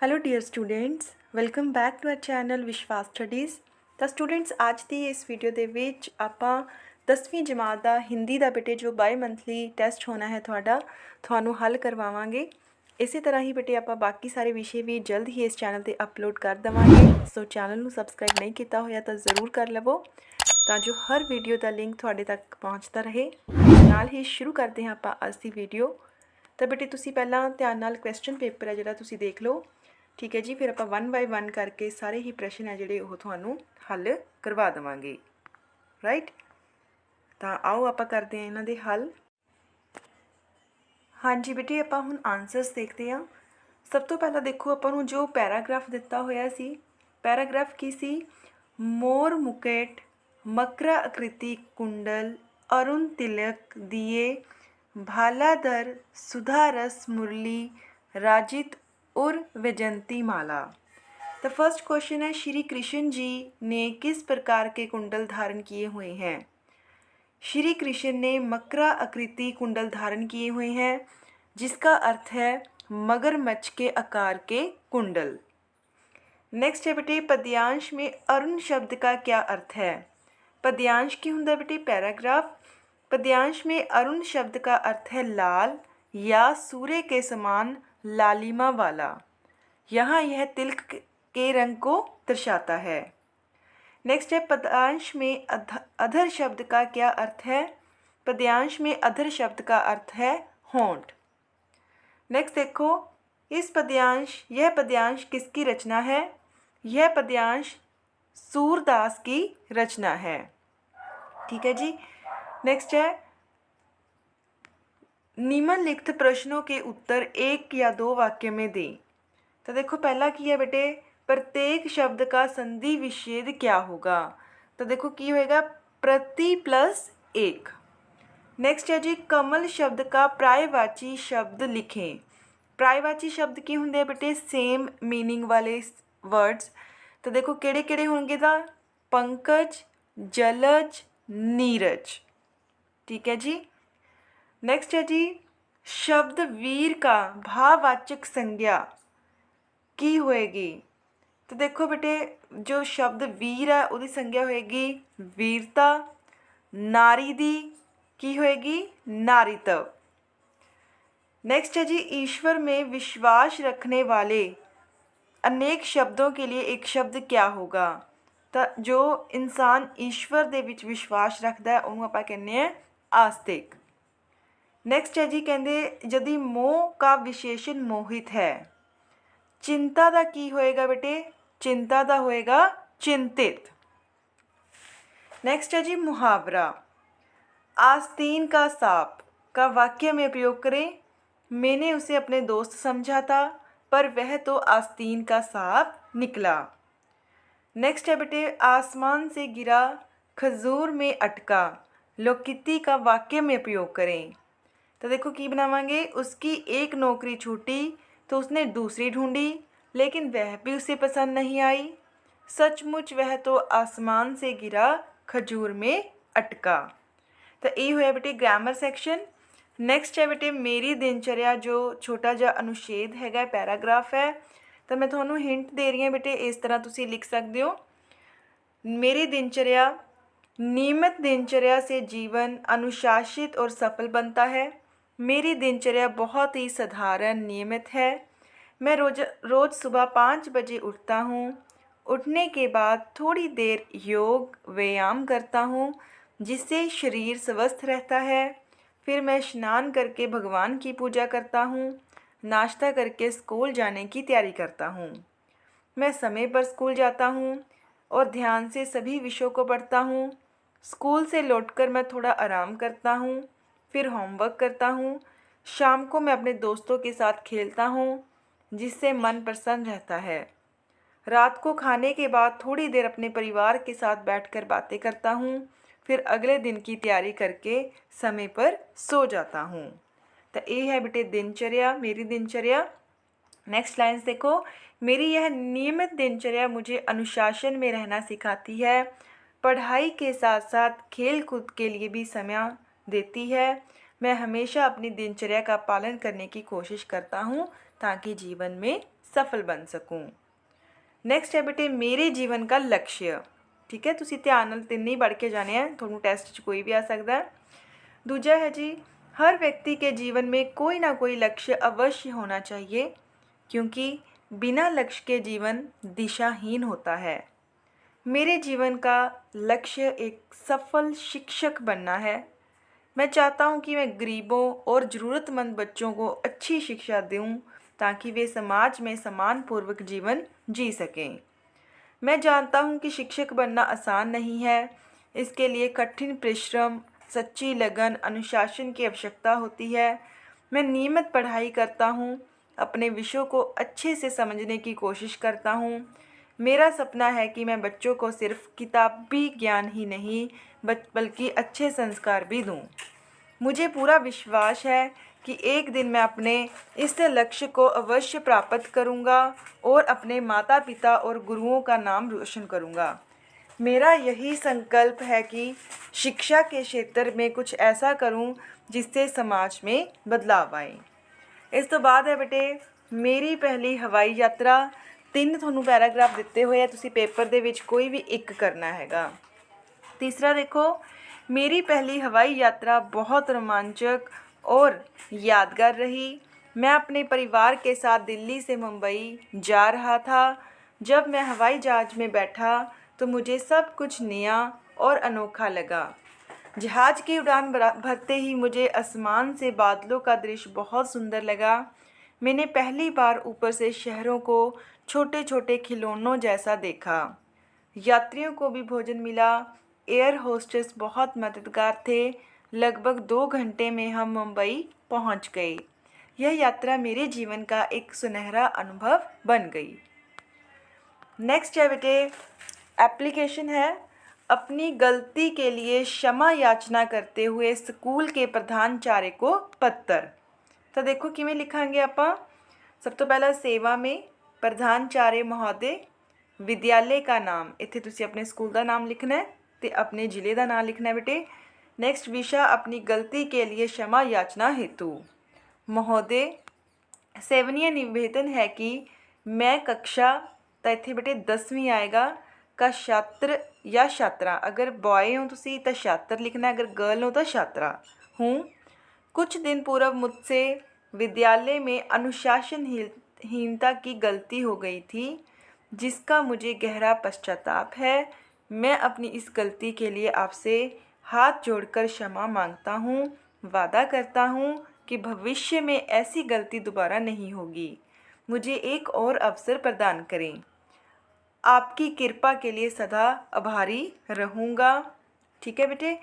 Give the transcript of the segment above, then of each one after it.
Hello dear students, welcome back to our channel Vishwas studies. तो students, आज ਦੀ ਇਸ ਵੀਡੀਓ ਦੇ ਵਿੱਚ ਆਪਾਂ 10ਵੀਂ ਜਮਾਤ ਦਾ ਹਿੰਦੀ ਦਾ ਬੇਟੇ ਜੋ ਬਾਈ ਮੰਥਲੀ ਟੈਸਟ ਹੋਣਾ ਹੈ ਤੁਹਾਨੂੰ ਹੱਲ ਕਰਵਾਵਾਂਗੇ। ਇਸੇ ਤਰ੍ਹਾਂ ਹੀ ਬੇਟੇ ਆਪਾਂ ਬਾਕੀ ਸਾਰੇ ਵਿਸ਼ੇ ਵੀ ਜਲਦ ਹੀ ਇਸ ਚੈਨਲ ਤੇ ਅਪਲੋਡ ਕਰ ਦਵਾਂਗੇ। ਸੋ ਚੈਨਲ ਨੂੰ ਸਬਸਕ੍ਰਾਈਬ ਨਹੀਂ ਕੀਤਾ ਹੋਇਆ ਤਾਂ ਜ਼ਰੂਰ ਕਰ ਲਵੋ ਤਾਂ ਜੋ ਹਰ ਵੀਡੀਓ ਦਾ ਲਿੰਕ ਤੁਹਾਡੇ ਤੱਕ ਪਹੁੰਚਦਾ ਰਹੇ। ਨਾਲ ਹੀ ਸ਼ੁਰੂ ਕਰਦੇ ਹਾਂ ਆਪਾਂ ਅੱਜ ਦੀ ਵੀਡੀਓ। ਤਾਂ ਬੇਟੇ ਤੁਸੀਂ ਪਹਿਲਾਂ ਧਿਆਨ ਨਾਲ ਕੁਐਸਚਨ ਪੇਪਰ ਹੈ ਜਿਹੜਾ ਤੁਸੀਂ ਦੇਖ ਲਓ, ठीक है जी। फिर आप वन बाय वन करके सारे ही प्रश्न है जोड़े वो थानू हल करवा देवांगे, राइट। तो आओ आप करते हैं इन्हों के हल। हाँ जी बेटे, आप हुण आंसरस देखते हैं। सब तो पहला देखो आपू जो पैराग्राफ दिता होया सी, पैराग्राफ की सी, मोर मुकेट मकरा आकृति कुंडल अरुण तिलक दिए भालाधर सुधारस मुरली राजित और वैजंती माला। तो फर्स्ट क्वेश्चन है, श्री कृष्ण जी ने किस प्रकार के कुंडल धारण किए हुए हैं? श्री कृष्ण ने मकरा आकृति कुंडल धारण किए हुए हैं, जिसका अर्थ है मगरमच्छ के आकार के कुंडल। नेक्स्ट है बेटे, पद्यांश में अरुण शब्द का क्या अर्थ है? पद्यांश की होंगे बेटे पैराग्राफ। पद्यांश में अरुण शब्द का अर्थ है लाल या सूर्य के समान लालिमा वाला। यहाँ यह तिलक के रंग को दर्शाता है। नेक्स्ट है, पद्यांश में अधर शब्द का क्या अर्थ है? पद्यांश में अधर शब्द का अर्थ है होंठ। नेक्स्ट देखो, यह पद्यांश किसकी रचना है? यह पद्यांश सूरदास की रचना है। ठीक है जी। नेक्स्ट है, निम्नलिखित प्रश्नों के उत्तर एक या दो वाक्य में दें। तो देखो पहला की है बेटे, प्रत्येक शब्द का संधि विच्छेद क्या होगा? तो देखो की होएगा प्रति प्लस एक। नेक्स्ट है जी, कमल शब्द का पर्यायवाची शब्द लिखें। पर्यायवाची शब्द की होंगे बेटे सेम मीनिंग वाले वर्ड्स। तो देखो केड़े केड़े होंगे दा, पंकज, जलज, नीरज। ठीक है जी। नेक्स्ट है जी, शब्द वीर का भाववाचक संज्ञा की होएगी? तो देखो बेटे जो शब्द वीर है उसकी संज्ञा होएगी वीरता। नारी दी की होएगी नारीत्व। नेक्स्ट है जी, ईश्वर में विश्वास रखने वाले अनेक शब्दों के लिए एक शब्द क्या होगा? तो जो इंसान ईश्वर दे विच विश्वास रखता है उन्होंने आप कहने हैं आस्तिक। नेक्स्ट है जी, कहते यदि मोह का विशेषण मोहित है, चिंता का की होएगा बेटे? चिंता का होएगा चिंतित। नेक्स्ट है जी, मुहावरा आस्तीन का सांप का वाक्य में प्रयोग करें। मैंने उसे अपने दोस्त समझा था पर वह तो आस्तीन का सांप निकला। नेक्स्ट है बेटे, आसमान से गिरा खजूर में अटका लोकिती का वाक्य में प्रयोग करें। तो देखो की बनावांगे, उसकी एक नौकरी छूटी तो उसने दूसरी ढूंढी लेकिन वह भी उसे पसंद नहीं आई। सचमुच वह तो आसमान से गिरा खजूर में अटका। तो ये होया बेटे ग्रामर सैक्शन। नैक्सट है बेटे मेरी दिनचर्या, जो छोटा जा अनुच्छेद है पैराग्राफ है। तो मैं थोनों हिंट दे रही हूँ बेटे, इस तरह तुसी लिख सकते हो। मेरी दिनचर्या, नियमित दिनचर्या से जीवन अनुशासित और सफल बनता है। मेरी दिनचर्या बहुत ही साधारण नियमित है। मैं रोज़ सुबह 5 बजे उठता हूँ। उठने के बाद थोड़ी देर योग व्यायाम करता हूँ जिससे शरीर स्वस्थ रहता है। फिर मैं स्नान करके भगवान की पूजा करता हूँ। नाश्ता करके स्कूल जाने की तैयारी करता हूँ। मैं समय पर स्कूल जाता हूँ और ध्यान से सभी विषयों को पढ़ता हूँ। स्कूल से लौटकर मैं थोड़ा आराम करता हूँ, फिर होमवर्क करता हूँ। शाम को मैं अपने दोस्तों के साथ खेलता हूँ जिससे मन प्रसन्न रहता है। रात को खाने के बाद थोड़ी देर अपने परिवार के साथ बैठकर बातें करता हूँ, फिर अगले दिन की तैयारी करके समय पर सो जाता हूँ। तो ये है बेटे दिनचर्या, मेरी दिनचर्या। नेक्स्ट लाइन्स देखो, मेरी यह नियमित दिनचर्या मुझे अनुशासन में रहना सिखाती है। पढ़ाई के साथ साथ खेल कूद के लिए भी समय देती है। मैं हमेशा अपनी दिनचर्या का पालन करने की कोशिश करता हूँ ताकि जीवन में सफल बन सकूं। नेक्स्ट है बेटे मेरे जीवन का लक्ष्य। ठीक है, तुसी ध्यान नाल तिन्ने ही पढ़ के जाने हैं, तुहानूं टेस्ट 'च कोई भी आ सकदा है। दूजा है जी, हर व्यक्ति के जीवन में कोई ना कोई लक्ष्य अवश्य होना चाहिए, क्योंकि बिना लक्ष्य के जीवन दिशाहीन होता है। मेरे जीवन का लक्ष्य एक सफल शिक्षक बनना है। मैं चाहता हूँ कि मैं गरीबों और ज़रूरतमंद बच्चों को अच्छी शिक्षा दूँ, ताकि वे समाज में सम्मानपूर्वक जीवन जी सकें। मैं जानता हूँ कि शिक्षक बनना आसान नहीं है। इसके लिए कठिन परिश्रम, सच्ची लगन, अनुशासन की आवश्यकता होती है। मैं नियमित पढ़ाई करता हूँ, अपने विषयों को अच्छे से समझने की कोशिश करता हूँ। मेरा सपना है कि मैं बच्चों को सिर्फ किताबी ज्ञान ही नहीं बल्कि अच्छे संस्कार भी दूँ। मुझे पूरा विश्वास है कि एक दिन मैं अपने इस लक्ष्य को अवश्य प्राप्त करूंगा और अपने माता पिता और गुरुओं का नाम रोशन करूंगा। मेरा यही संकल्प है कि शिक्षा के क्षेत्र में कुछ ऐसा करूं जिससे समाज में बदलाव आए। इस तो बाद है बेटे मेरी पहली हवाई यात्रा। 3 ਤੁਹਾਨੂੰ पैराग्राफ दिते हुए है, तुसी पेपर दे विच कोई भी एक करना हैगा। तीसरा देखो, मेरी पहली हवाई यात्रा बहुत रोमांचक और यादगार रही। मैं अपने परिवार के साथ दिल्ली से मुंबई जा रहा था। जब मैं हवाई जहाज़ में बैठा तो मुझे सब कुछ नया और अनोखा लगा। जहाज़ की उड़ान भरते ही मुझे आसमान से बादलों का दृश्य बहुत सुंदर लगा। मैंने पहली बार ऊपर से शहरों को छोटे छोटे खिलौनों जैसा देखा। यात्रियों को भी भोजन मिला। एयर होस्टेस बहुत मददगार थे। लगभग 2 घंटे में हम मुंबई पहुंच गए। यह यात्रा मेरे जीवन का एक सुनहरा अनुभव बन गई। नेक्स्ट है बेटे एप्लीकेशन है। अपनी गलती के लिए क्षमा याचना करते हुए स्कूल के प्रधानाचार्य को पत्र। तो देखो किमें लिखांगे आपां। सब तो पहला सेवा में प्रधानाचार्य महोदय, विद्यालय का नाम, इत्थे तुसी अपने स्कूल का नाम लिखना है तो अपने जिले का नाम लिखना है बेटे। नेक्स्ट विषय अपनी गलती के लिए क्षमा याचना हेतु। महोदय, सेवनीय निवेदन है कि मैं कक्षा, तो इत्थे बेटे 10वीं आएगा, का छात्र या छात्रा, अगर बॉय हो तुसी तो छात्र लिखना है, अगर गर्ल हो तो छात्रा हूँ। कुछ दिन पूर्व मुझसे विद्यालय में अनुशासनहीनता की गलती हो गई थी, जिसका मुझे गहरा पश्चाताप है। मैं अपनी इस गलती के लिए आपसे हाथ जोड़कर क्षमा मांगता हूँ। वादा करता हूँ कि भविष्य में ऐसी गलती दोबारा नहीं होगी। मुझे एक और अवसर प्रदान करें। आपकी कृपा के लिए सदा आभारी रहूँगा। ठीक है बेटे,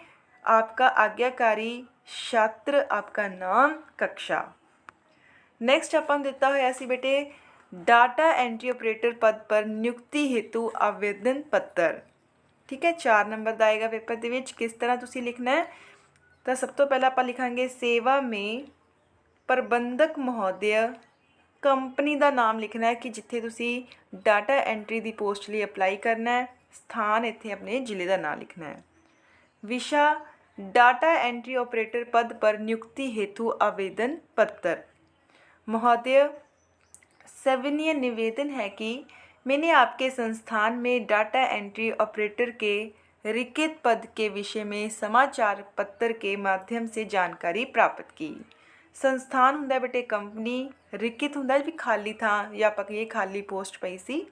आपका आज्ञाकारी छात्र, आपका नाम, कक्षा। नेक्स्ट अपन दिता होया सी बेटे डाटा एंट्री ऑपरेटर पद पर नियुक्ति हेतु आवेदन पत्र। ठीक है, 4 नंबर का आएगा पेपर दे विच। किस तरह तुसी लिखना है, तो सब तो पहला आप लिखांगे सेवा में प्रबंधक महोदय, कंपनी का नाम लिखना है कि जिथे तुसी डाटा एंट्री की पोस्ट लिए अपलाई करना है। स्थान इत्थे अपने जिले का नाम लिखना है। विषय डाटा एंट्री ऑपरेटर पद पर नियुक्ति हेतु आवेदन पत्र। महोदय, सविनय निवेदन है कि मैंने आपके संस्थान में डाटा एंट्री ऑपरेटर के रिक्त पद के विषय में समाचार पत्र के माध्यम से जानकारी प्राप्त की। संस्थान हुंदा बेटे कंपनी, रिक्त हुंदा भी खाली था या पक ये खाली पोस्ट पई सी।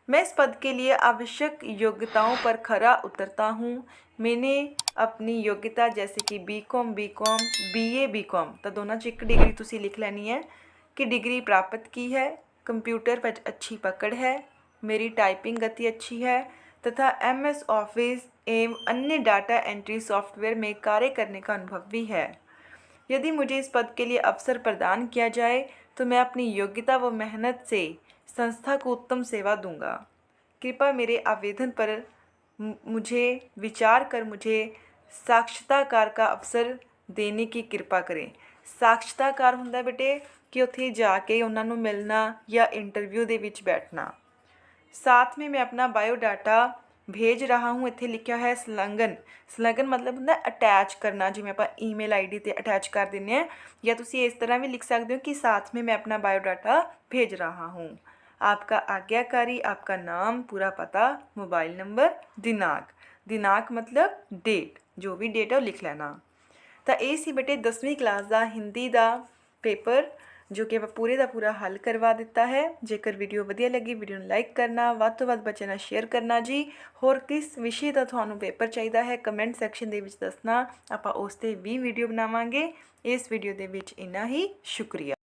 मैं इस पद के लिए आवश्यक योग्यताओं पर खरा उतरता हूँ। मैंने अपनी योग्यता जैसे कि बीकॉम, बीए, बीकॉम, तो दोनों च एक डिग्री तुसी लिख लैनी है कि डिग्री प्राप्त की है। कंप्यूटर पर अच्छी पकड़ है, मेरी टाइपिंग गति अच्छी है तथा MS ऑफिस एवं अन्य डाटा एंट्री सॉफ्टवेयर में कार्य करने का अनुभव भी है। यदि मुझे इस पद के लिए अवसर प्रदान किया जाए तो मैं अपनी योग्यता व मेहनत से संस्था को उत्तम सेवा दूंगा। कृपया मेरे आवेदन पर मुझे विचार कर मुझे साक्षात्कार का अवसर देने की कृपा करें। साक्षात्कार हुंदा बेटे कि उत्थे जाके उन्हां नूं मिलना या इंटरव्यू दे विच बैठना। साथ में मैं अपना बायोडाटा भेज रहा हूँ ਇੱਥੇ ਲਿਖਿਆ ਹੈ ਸੰਲਗਨ। ਸੰਲਗਨ ਮਤਲਬ ਹੁੰਦਾ ਅਟੈਚ ਕਰਨਾ, ਜਿਵੇਂ ਆਪਾਂ ਈਮੇਲ ਆਈਡੀ ਤੇ ਅਟੈਚ ਕਰ ਦਿੰਦੇ ਹਾਂ, ਜਾਂ ਤੁਸੀਂ ਇਸ ਤਰ੍ਹਾਂ ਵੀ ਲਿਖ ਸਕਦੇ ਹੋ ਕਿ साथ में मैं अपना बायोडाटा भेज रहा हूँ। आपका आज्ञाकारी, आपका नाम, पूरा पता, मोबाइल नंबर, दिनांक। दिनांक मतलब डेट, जो भी डेट है वो लिख लेना। ਤਾਂ ਇਹ ਸੀ ਬੇਟੇ 10ਵੀਂ ਕਲਾਸ ਦਾ ਹਿੰਦੀ ਦਾ ਪੇਪਰ, ਜੋ ਕਿ ਆਪਾਂ ਪੂਰੇ ਦਾ ਪੂਰਾ ਹੱਲ ਕਰਵਾ ਦਿੱਤਾ ਹੈ। ਜੇਕਰ ਵੀਡੀਓ ਵਧੀਆ ਲੱਗੀ, ਵੀਡੀਓ ਨੂੰ ਲਾਈਕ ਕਰਨਾ, ਵੱਧ ਤੋਂ ਵੱਧ ਬੱਚਿਆਂ ਨਾਲ ਸ਼ੇਅਰ ਕਰਨਾ ਜੀ। ਹੋਰ ਕਿਸ ਵਿਸ਼ੇ ਦਾ ਤੁਹਾਨੂੰ ਪੇਪਰ ਚਾਹੀਦਾ ਹੈ ਕਮੈਂਟ ਸੈਕਸ਼ਨ ਦੇ ਵਿੱਚ ਦੱਸਣਾ, ਆਪਾਂ ਉਸ 'ਤੇ ਵੀ ਵੀਡੀਓ ਬਣਾਵਾਂਗੇ। ਇਸ ਵੀਡੀਓ ਦੇ ਵਿੱਚ ਇੰਨਾ ਹੀ, ਸ਼ੁਕਰੀਆ।